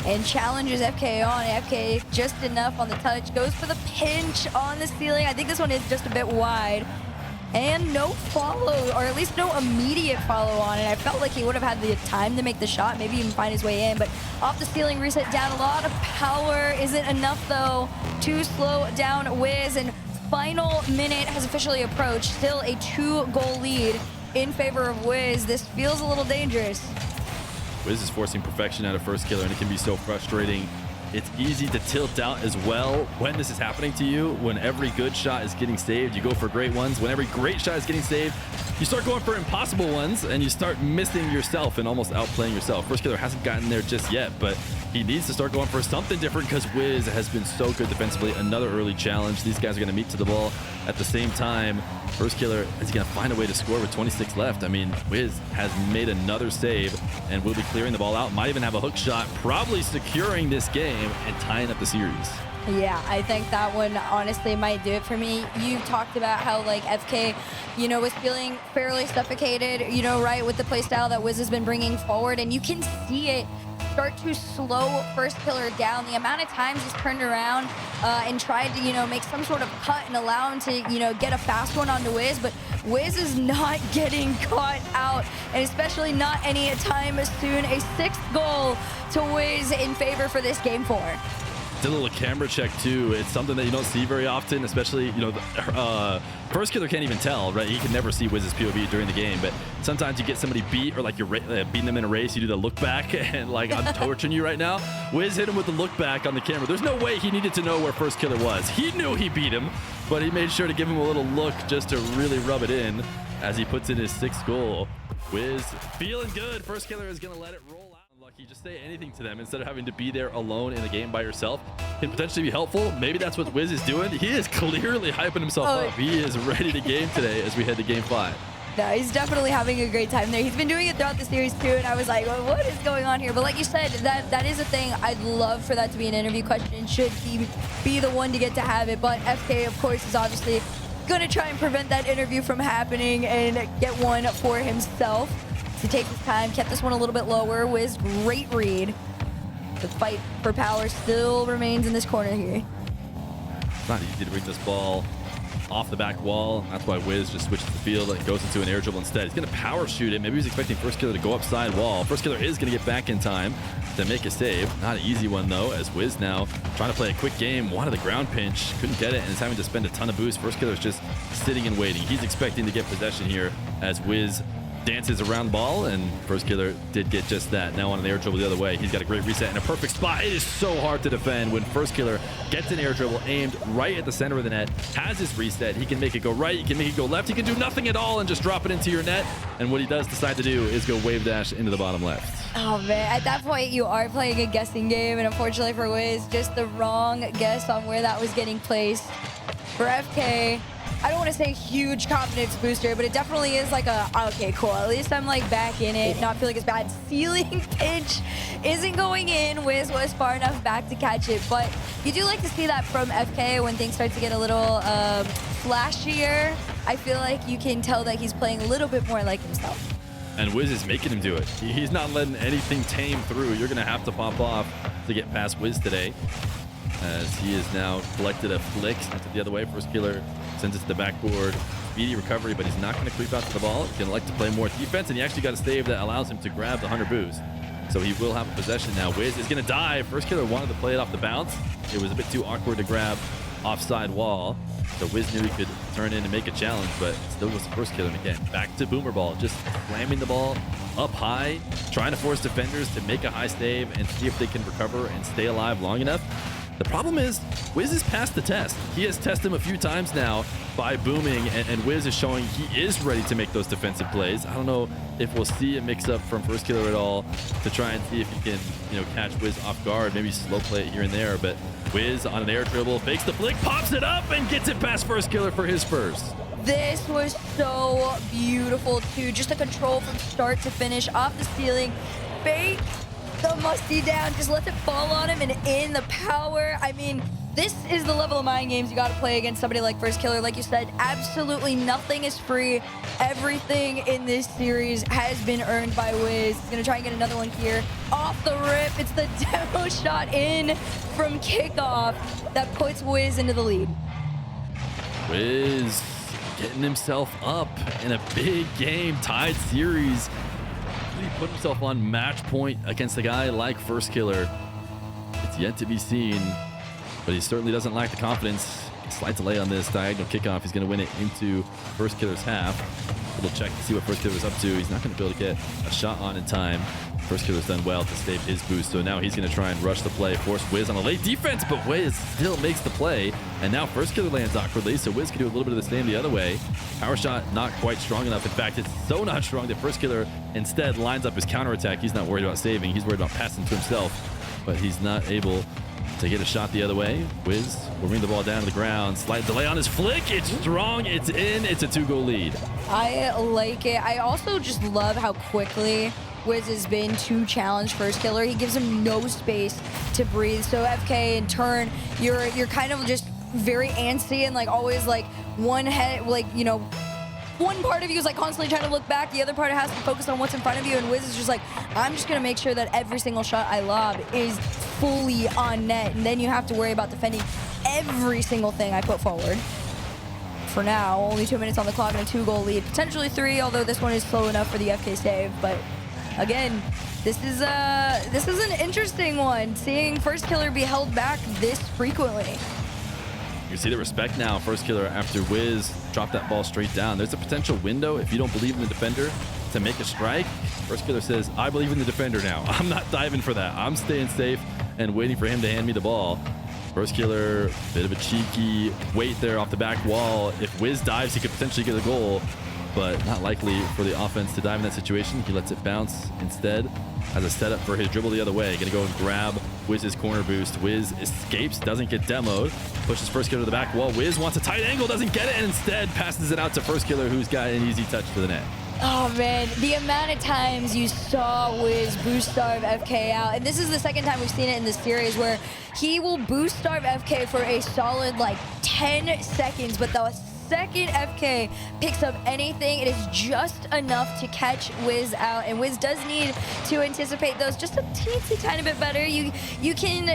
and challenges FK on. FK just enough on the touch, goes for the pinch on the ceiling. I think this one is just a bit wide. And no follow, or at least no immediate follow on it. I felt like he would have had the time to make the shot, maybe even find his way in, but off the ceiling, reset down. A lot of power isn't enough though to slow down Wizz, and final minute has officially approached. Still a 2-goal lead in favor of Wizz. This feels a little dangerous. Wizz is forcing perfection out of FirstKiller, and it can be so frustrating. It's easy to tilt out as well when this is happening to you. When every good shot is getting saved, you go for great ones. When every great shot is getting saved, you start going for impossible ones, and you start missing yourself and almost outplaying yourself. FirstKiller hasn't gotten there just yet, but he needs to start going for something different because Wizz has been so good defensively. Another early challenge. These guys are going to meet to the ball at the same time. FirstKiller is going to find a way to score with 26 left. I mean, Wizz has made another save and will be clearing the ball out. Might even have a hook shot, probably securing this game and tying up the series. Yeah, I think that one honestly might do it for me. You talked about how like FK, you know, was feeling fairly suffocated, you know, right, with the play style that Wizz has been bringing forward, and you can see it start to slow FirstKiller down. The amount of times he's turned around and tried to, you know, make some sort of cut and allow him to, you know, get a fast one onto Wizz, but Wizz is not getting caught out, and especially not any time soon. A 6th goal to Wizz in favor for this game 4. Did a little camera check too. It's something that you don't see very often, especially, you know, FirstKiller can't even tell, right? He can never see Wizz's POV during the game, but sometimes you get somebody beat, or like you're beating them in a race, you do the look back, and like I'm torching you right now. Wizz hit him with the look back on the camera. There's no way he needed to know where FirstKiller was. He knew he beat him, but he made sure to give him a little look just to really rub it in as he puts in his 6th goal. Wizz feeling good. FirstKiller is gonna let it roll out. Unlucky, just say anything to them instead of having to be there alone in a game by yourself can potentially be helpful. Maybe that's what Wizz is doing. He is clearly hyping himself up. He is ready to game today as we head to game 5. No, he's definitely having a great time there. He's been doing it throughout the series too, and I was like, well, what is going on here? But like you said, that is a thing. I'd love for that to be an interview question. Should he be the one to get to have it? But FK, of course, is obviously gonna try and prevent that interview from happening and get one for himself. To take his time, kept this one a little bit lower. Wizz, great read. The fight for power still remains in this corner here. It's not easy to bring this ball off the back wall. That's why Wizz just switches the field and goes into an air dribble instead. He's going to power shoot it. Maybe he's expecting FirstKiller to go up side wall. FirstKiller is going to get back in time to make a save. Not an easy one, though, as Wizz now trying to play a quick game. Wanted the ground pinch, couldn't get it, and is having to spend a ton of boost. FirstKiller is just sitting and waiting. He's expecting to get possession here as Wizz dances around the ball, and FirstKiller did get just that. Now on an air dribble the other way. He's got a great reset and a perfect spot. It is so hard to defend when FirstKiller gets an air dribble aimed right at the center of the net, has his reset. He can make it go right, he can make it go left, he can do nothing at all and just drop it into your net. And what he does decide to do is go wave dash into the bottom left. Oh man, at that point you are playing a guessing game, and unfortunately for Wizz, just the wrong guess on where that was getting placed. For FK, I don't want to say huge confidence booster, but it definitely is like a, okay, cool, at least I'm like back in it, not feeling as bad. Ceiling pinch isn't going in. Wizz was far enough back to catch it, but you do like to see that from FK when things start to get a little flashier. I feel like you can tell that he's playing a little bit more like himself. And Wizz is making him do it. He's not letting anything tame through. You're going to have to pop off to get past Wizz today, as he has now collected a flick, sent it the other way. FirstKiller sends it to the backboard. Speedy recovery, but he's not going to creep out to the ball. He's going to like to play more defense, and he actually got a save that allows him to grab the 100 boost. So he will have a possession now. Wizz is going to dive. FirstKiller wanted to play it off the bounce. It was a bit too awkward to grab offside wall. So Wizz knew he could turn in and make a challenge, but still was the FirstKiller. And again, back to Boomer Ball, just slamming the ball up high, trying to force defenders to make a high save and see if they can recover and stay alive long enough. The problem is, Wizz has passed the test. He has tested him a few times now by booming, and Wizz is showing he is ready to make those defensive plays. I don't know if we'll see a mix-up from FirstKiller at all to try and see if he can, catch Wizz off guard, maybe slow play it here and there, but Wizz on an air dribble, fakes the flick, pops it up, and gets it past FirstKiller for his first. This was so beautiful, too. Just the control from start to finish, off the ceiling, bait the musty down, just lets it fall on him, and in the power. I mean, this is the level of mind games you got to play against somebody like FirstKiller. Like you said, absolutely nothing is free. Everything in this series has been earned by Wizz. He's going to try and get another one here. Off the rip, it's the demo shot in from kickoff that puts Wizz into the lead. Wizz getting himself up in a big game, tied series. He put himself on match point against a guy like FirstKiller. It's yet to be seen, but he certainly doesn't lack the confidence. Slight delay on this diagonal kickoff. He's going to win it into FirstKiller's half. A little check to see what FirstKiller's up to. He's not going to be able to get a shot on in time. FirstKiller's done well to save his boost, so now he's going to try and rush the play, force Wizz on a late defense, but Wizz still makes the play, and now FirstKiller lands awkwardly, so Wizz can do a little bit of the same the other way. Power shot not quite strong enough. In fact, it's so not strong that FirstKiller instead lines up his counterattack. He's not worried about saving. He's worried about passing to himself, but he's not able to get a shot the other way. Wizz will bring the ball down to the ground. Slight delay on his flick. It's strong. It's in. It's a 2-goal lead. I like it. I also just love how quickly Wizz has been to challenge FirstKiller. He gives him no space to breathe. So FK, in turn, you're kind of just very antsy and like always like one head, like, one part of you is like constantly trying to look back. The other part has to focus on what's in front of you. And Wizz is just like, I'm just going to make sure that every single shot I lob is fully on net. And then you have to worry about defending every single thing I put forward. For now, only 2 minutes on the clock and a 2-goal lead. Potentially 3, although this one is slow enough for the FK save. But again, this is an interesting one. Seeing FirstKiller be held back this frequently. You see the respect now, FirstKiller, after Wizz dropped that ball straight down. There's a potential window if you don't believe in the defender to make a strike. FirstKiller says, I believe in the defender now. I'm not diving for that. I'm staying safe and waiting for him to hand me the ball. FirstKiller, bit of a cheeky wait there off the back wall. If Wizz dives, he could potentially get a goal, but not likely for the offense to dive in that situation. He lets it bounce instead as a setup for his dribble the other way. Gonna go and grab Wizz's corner boost. Wizz escapes, doesn't get demoed, pushes FirstKiller to the back wall. Wizz wants a tight angle, doesn't get it, and instead passes it out to FirstKiller, who's got an easy touch to the net. Oh man, the amount of times you saw Wizz boost starve FK out, and this is the second time we've seen it in this series where he will boost starve FK for a solid like 10 seconds, but the second FK picks up anything, it is just enough to catch Wizz out, and Wizz does need to anticipate those just a teensy tiny bit better. You can,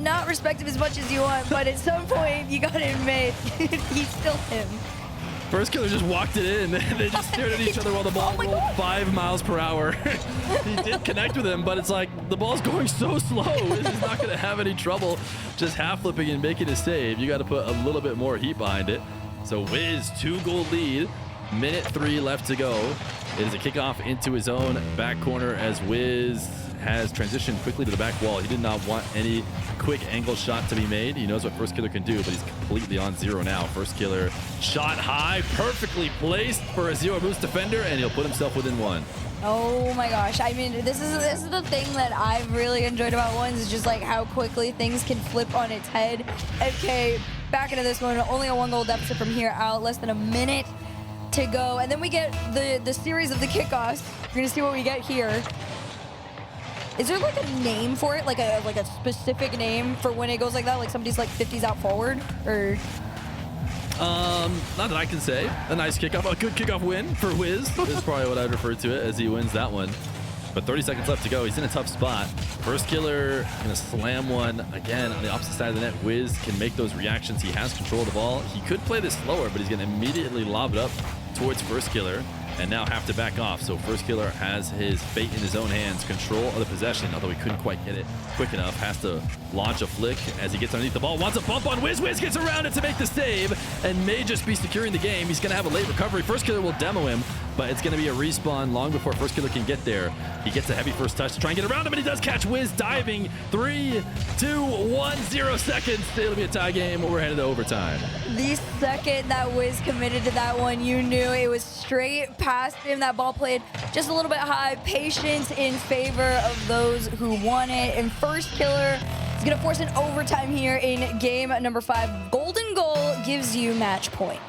not respect him as much as you want, but at some point you gotta admit, he's still him. FirstKiller just walked it in. They just stared at each other while the ball rolled 5 miles per hour. He did connect with him, but it's like the ball's going so slow. He's not going to have any trouble just half flipping and making a save. You got to put a little bit more heat behind it. So Wizz, 2-goal lead. Minute 3 left to go. It is a kickoff into his own back corner as Wizz has transitioned quickly to the back wall. He did not want any quick angle shot to be made. He knows what FirstKiller can do, but he's completely on zero now. FirstKiller shot high, perfectly placed for a zero boost defender, and he'll put himself within 1. Oh my gosh, I mean, this is the thing that I've really enjoyed about ones, is just like how quickly things can flip on its head. FK back into this one, only a 1-goal deficit from here out, less than a minute to go. And then we get the series of the kickoffs. We're gonna see what we get here. Is there like a name for it? Like a specific name for when it goes like that? Like somebody's like 50s out forward? Or not that I can say. A nice kickoff, a good kickoff win for Wizz is probably what I'd refer to it as he wins that one. But 30 seconds left to go. He's in a tough spot. FirstKiller gonna slam one again on the opposite side of the net. Wizz can make those reactions. He has control of the ball. He could play this slower, but he's gonna immediately lob it up towards FirstKiller. and now have to back off. So FirstKiller has his fate in his own hands, control of the possession, although he couldn't quite get it quick enough. Has to launch a flick as he gets underneath the ball. Wants a bump on Wizz. Wizz gets around it to make the save and may just be securing the game. He's going to have a late recovery. FirstKiller will demo him, but it's going to be a respawn long before FirstKiller can get there. He gets a heavy first touch to try and get around him, and he does catch Wizz diving. 3, 2, 1, 0 seconds. It'll be a tie game. We're headed to overtime. The second that Wizz committed to that one, you knew it was straight past him. That ball played just a little bit high. Patience in favor of those who want it. And FirstKiller is going to force an overtime here in game number 5. Golden goal gives you match point.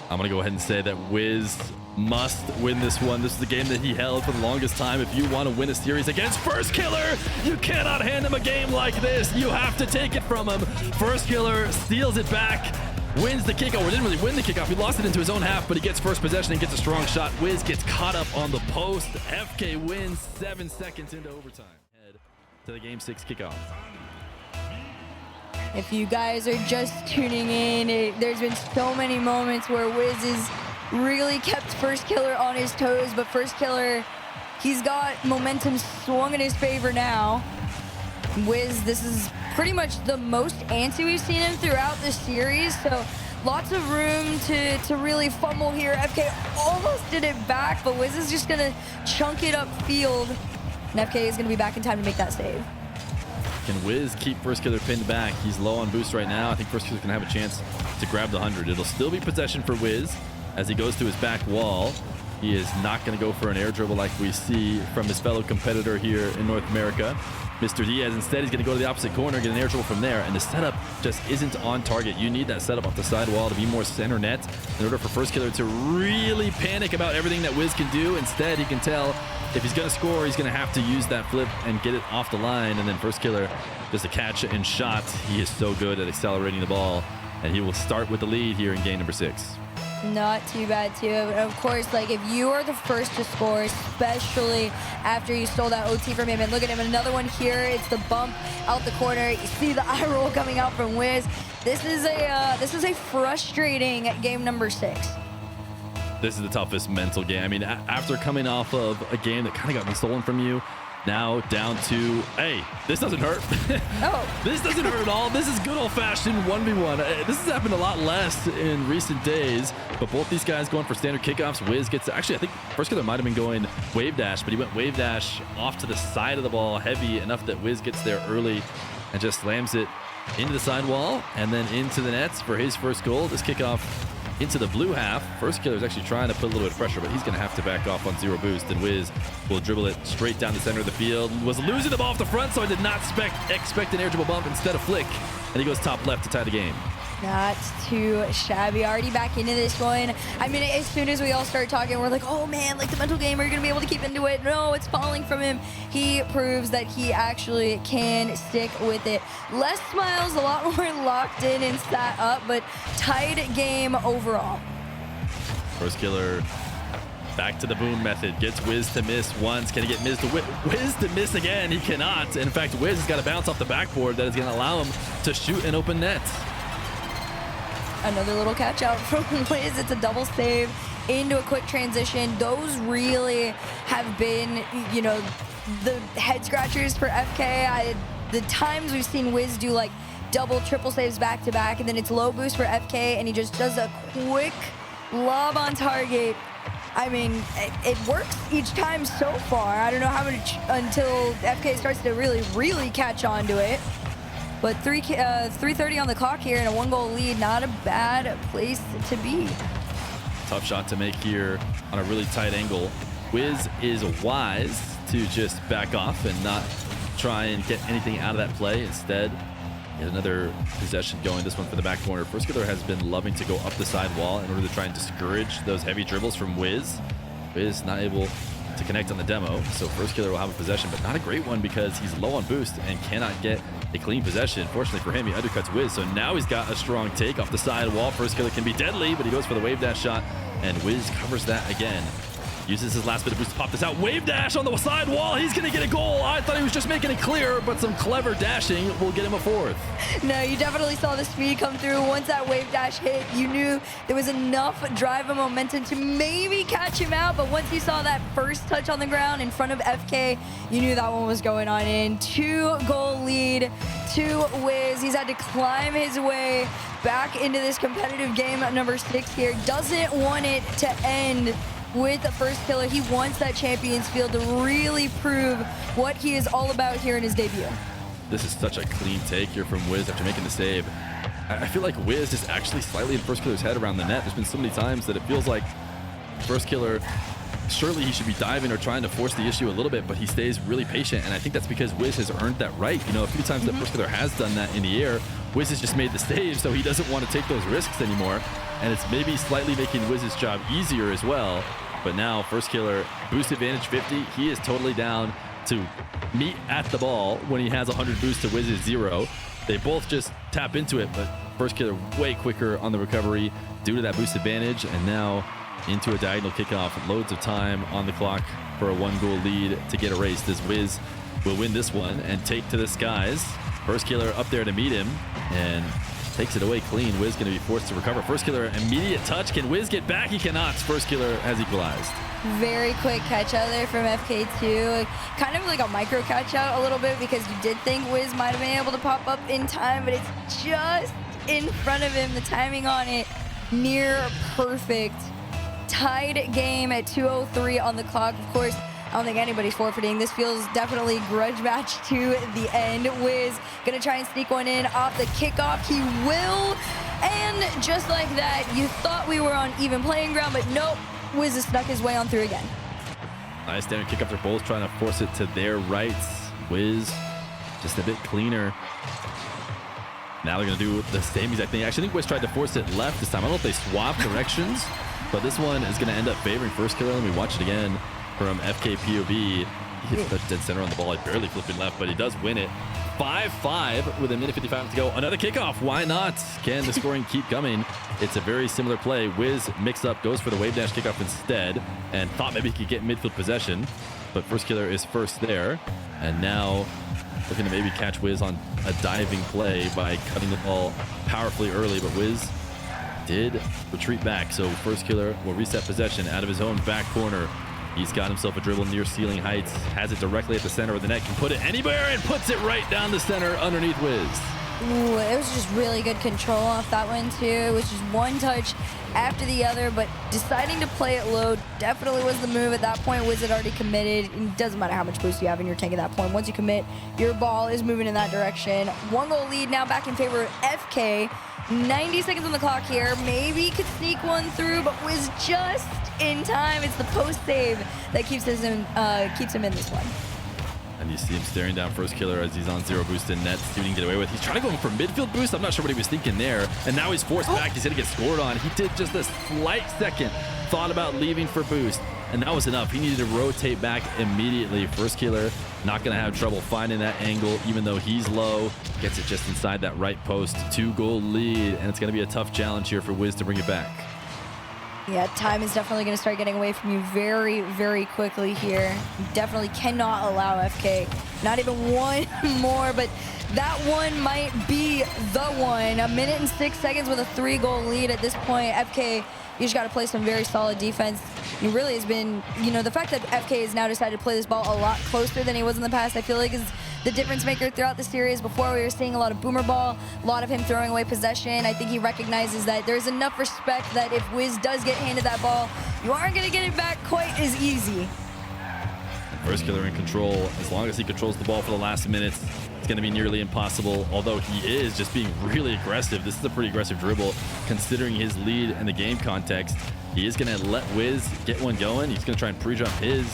I'm going to go ahead and say that Wizz must win this one. This is the game that he held for the longest time. If you want to win a series against FirstKiller, you cannot hand him a game like this. You have to take it from him. FirstKiller steals it back, wins the kickoff, or didn't really win the kickoff. He lost it into his own half, but he gets first possession and gets a strong shot. Wizz gets caught up on the post. FK wins 7 seconds into overtime. Head to the game 6 kickoff. If you guys are just tuning in, there's been so many moments where Wizz has really kept FirstKiller on his toes, but FirstKiller, he's got momentum swung in his favor now. Wizz, this is pretty much the most antsy we've seen him throughout the series, so lots of room to really fumble here. FK almost did it back, but Wizz is just gonna chunk it up field, and FK is gonna be back in time to make that save. Can Wizz keep FirstKiller pinned back? He's low on boost right now. I think FirstKiller can have a chance to grab the 100. It'll still be possession for Wizz as he goes to his back wall. He is not going to go for an air dribble like we see from his fellow competitor here in North America, Mr. Diaz. Instead, he's going to go to the opposite corner, get an air dribble from there, and the setup just isn't on target. You need that setup off the side wall to be more center net in order for FirstKiller to really panic about everything that Wizz can do. Instead, he can tell if he's going to score, he's going to have to use that flip and get it off the line, and then FirstKiller just a catch and shot. He is so good at accelerating the ball, and he will start with the lead here in game number 6. Not too bad, too. Of course, like, if you are the first to score, especially after you stole that OT from him, and look at him, another one here. It's the bump out the corner. You see the eye roll coming out from Wizz. This is a frustrating game number 6. This is the toughest mental game. I mean, after coming off of a game that kind of got stolen from you, now down to, hey, this doesn't hurt. Oh. This doesn't hurt at all. This is good old-fashioned 1v1. This has happened a lot less in recent days, but both these guys going for standard kickoffs. Wizz gets, actually, I think FirstKiller might have been going wave dash, but he went wave dash off to the side of the ball, heavy enough that Wizz gets there early and just slams it into the sidewall and then into the nets for his first goal. This kickoff into the blue half. FirstKiller is actually trying to put a little bit of pressure, but he's going to have to back off on 0 boost, and Wizz will dribble it straight down the center of the field. Was losing the ball off the front, so I did not expect an air dribble bump, instead of flick, and he goes top left to tie the game. Not too shabby. Already back into this one. I mean, as soon as we all start talking, we're like, oh man, like the mental game, are you going to be able to keep into it? No, it's falling from him. He proves that he actually can stick with it. Less smiles, a lot more locked in and sat up, but tied game overall. FirstKiller back to the boom method. Gets Wizz to miss once. Can he get Wizz to miss again? He cannot. In fact, Wizz has got to bounce off the backboard that is going to allow him to shoot an open net. Another little catch out from Wizz. It's a double save into a quick transition. Those really have been, you know, the head scratchers for FK. The times we've seen Wizz do like double, triple saves back to back, and then it's low boost for FK, and he just does a quick lob on target. I mean, it works each time so far. I don't know how much until FK starts to really catch on to it. But 3:30 on the clock here and a 1-goal lead, not a bad place to be. Tough shot to make here on a really tight angle. Wizz is wise to just back off and not try and get anything out of that play. Instead, get another possession going, this one for the back corner. FirstKiller has been loving to go up the side wall in order to try and discourage those heavy dribbles from Wizz. Wizz not able to connect on the demo, so FirstKiller will have a possession, but not a great one because he's low on boost and cannot get a clean possession. Fortunately for him, he undercuts Wizz, so now he's got a strong take off the side wall. FirstKiller can be deadly, but he goes for the wave dash shot, and Wizz covers that again. Uses his last bit of boost to pop this out. Wave dash on the side wall. He's going to get a goal. I thought he was just making it clear, but some clever dashing will get him a fourth. No, you definitely saw the speed come through. Once that wave dash hit, you knew there was enough drive and momentum to maybe catch him out. But once you saw that first touch on the ground in front of FK, you knew that one was going on in. 2-goal lead to Wizz. He's had to climb his way back into this competitive game at number 6 here. Doesn't want it to end with the FirstKiller. He wants that Champions Field to really prove what he is all about here in his debut. This is such a clean take here from Wizz after making the save. I feel like Wizz is actually slightly in FirstKiller's head around the net. There's been so many times that it feels like FirstKiller, surely he should be diving or trying to force the issue a little bit, but he stays really patient, and I think that's because Wizz has earned that right. You know, a few times that FirstKiller has done that in the air, Wizz has just made the save, so he doesn't want to take those risks anymore, and it's maybe slightly making Wizz's job easier as well. But now FirstKiller, boost advantage 50, he is totally down to meet at the ball when he has 100 boost to Wizz's 0. They both just tap into it, but FirstKiller way quicker on the recovery due to that boost advantage, and now into a diagonal kickoff. Loads of time on the clock for a 1-goal lead to get erased as Wizz will win this one and take to the skies. FirstKiller up there to meet him and takes it away clean. Wizz going to be forced to recover. FirstKiller, immediate touch. Can Wizz get back? He cannot. FirstKiller has equalized. Very quick catch out there from FK2. Kind of like a micro catch out a little bit because you did think Wizz might have been able to pop up in time, but it's just in front of him. The timing on it, near perfect. Tied game at 2:03 on the clock. Of course, I don't think anybody's forfeiting. This feels definitely grudge match to the end. Wizz gonna try and sneak one in off the kickoff. He will, and just like that, you thought we were on even playing ground, but nope. Wizz has snuck his way on through again. Nice standard kickoff. They're both trying to force it to their rights. Wizz just a bit cleaner. Now they're gonna do the same exact thing. Actually, I think Wizz tried to force it left this time. I don't know if they swapped directions, but this one is going to end up favoring FirstKiller. Let me watch it again from FK POV. He hits the dead center on the ball. He barely flipping left, but he does win it. 5-5 with a minute 55 to go. Another kickoff. Why not? Can the scoring keep coming? It's a very similar play. Wizz mix up, goes for the wave dash kickoff instead, and thought maybe he could get midfield possession, but FirstKiller is first there, and now looking to maybe catch Wizz on a diving play by cutting the ball powerfully early, but Wizz did retreat back, so FirstKiller will reset possession out of his own back corner. He's got himself a dribble near ceiling heights, has it directly at the center of the net, can put it anywhere, and puts it right down the center underneath Wizz. Ooh, it was just really good control off that one too. It was just one touch after the other, but deciding to play it low definitely was the move at that point. Wizz had already committed. It doesn't matter how much boost you have in your tank at that point. Once you commit, your ball is moving in that direction. 1-goal lead now back in favor of FK. 90 seconds on the clock here. Maybe could sneak one through, but Wizz just in time. It's the post save that keeps him in this one. And you see him staring down FirstKiller as he's on 0 boost in net, see what he can get away with. He's trying to go for midfield boost. I'm not sure what he was thinking there. And now he's forced back. He's going to get scored on. He did just a slight second, thought about leaving for boost, and that was enough. He needed to rotate back immediately. FirstKiller not going to have trouble finding that angle, even though he's low. Gets it just inside that right post. 2-goal lead, and it's going to be a tough challenge here for Wizz to bring it back. Yeah, time is definitely going to start getting away from you very, very quickly here. You definitely cannot allow FK not even one more, but that one might be the one. 1 minute and 6 seconds with a 3-goal lead at this point. FK, you just got to play some very solid defense. It really has been, you know, the fact that FK has now decided to play this ball a lot closer than he was in the past, I feel like is the difference maker throughout the series. Before, we were seeing a lot of boomer ball, a lot of him throwing away possession. I think he recognizes that there's enough respect that if Wizz does get handed that ball, you aren't going to get it back quite as easy. FirstKiller in control. As long as he controls the ball for the last minutes, it's going to be nearly impossible, although he is just being really aggressive. This is a pretty aggressive dribble, considering his lead in the game context. He is going to let Wizz get one going. He's going to try and pre-jump his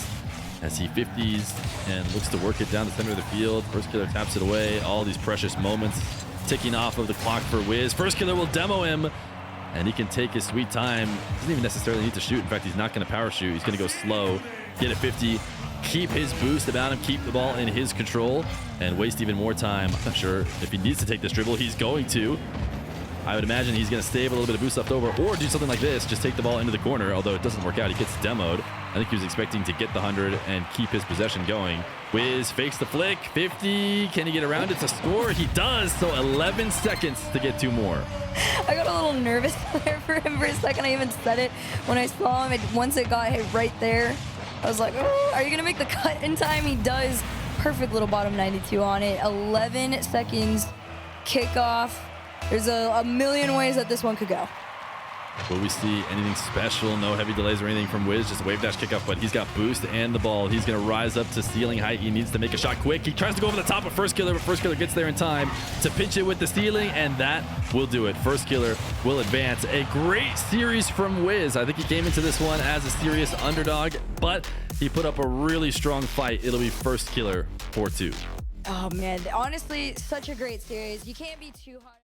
as he 50s and looks to work it down the center of the field. FirstKiller taps it away. All these precious moments ticking off of the clock for Wizz. FirstKiller will demo him, and he can take his sweet time. Doesn't even necessarily need to shoot. In fact, he's not going to power shoot. He's going to go slow, get a 50, keep his boost about him, keep the ball in his control, and waste even more time. I'm not sure if he needs to take this dribble. He's going to. I would imagine he's going to save a little bit of boost left over, or do something like this, just take the ball into the corner, although it doesn't work out. He gets demoed. I think he was expecting to get the 100 and keep his possession going. Wizz fakes the flick, 50. Can he get around it to score? He does. So 11 seconds to get 2 more. I got a little nervous there for him for a second. I even said it when I saw him. Once it got hit right there, I was like, oh, are you going to make the cut in time? He does. Perfect little bottom 92 on it. 11 seconds kickoff. There's a million ways that this one could go. Will we see anything special? No heavy delays or anything from Wizz, just a wave dash kickoff, but he's got boost and the ball. He's going to rise up to ceiling height. He needs to make a shot quick. He tries to go over the top of FirstKiller, but FirstKiller gets there in time to pinch it with the ceiling, and that will do it. FirstKiller will advance. A great series from Wizz. I think he came into this one as a serious underdog, but he put up a really strong fight. It'll be FirstKiller 4-2. Oh, man. Honestly, such a great series. You can't be too hot.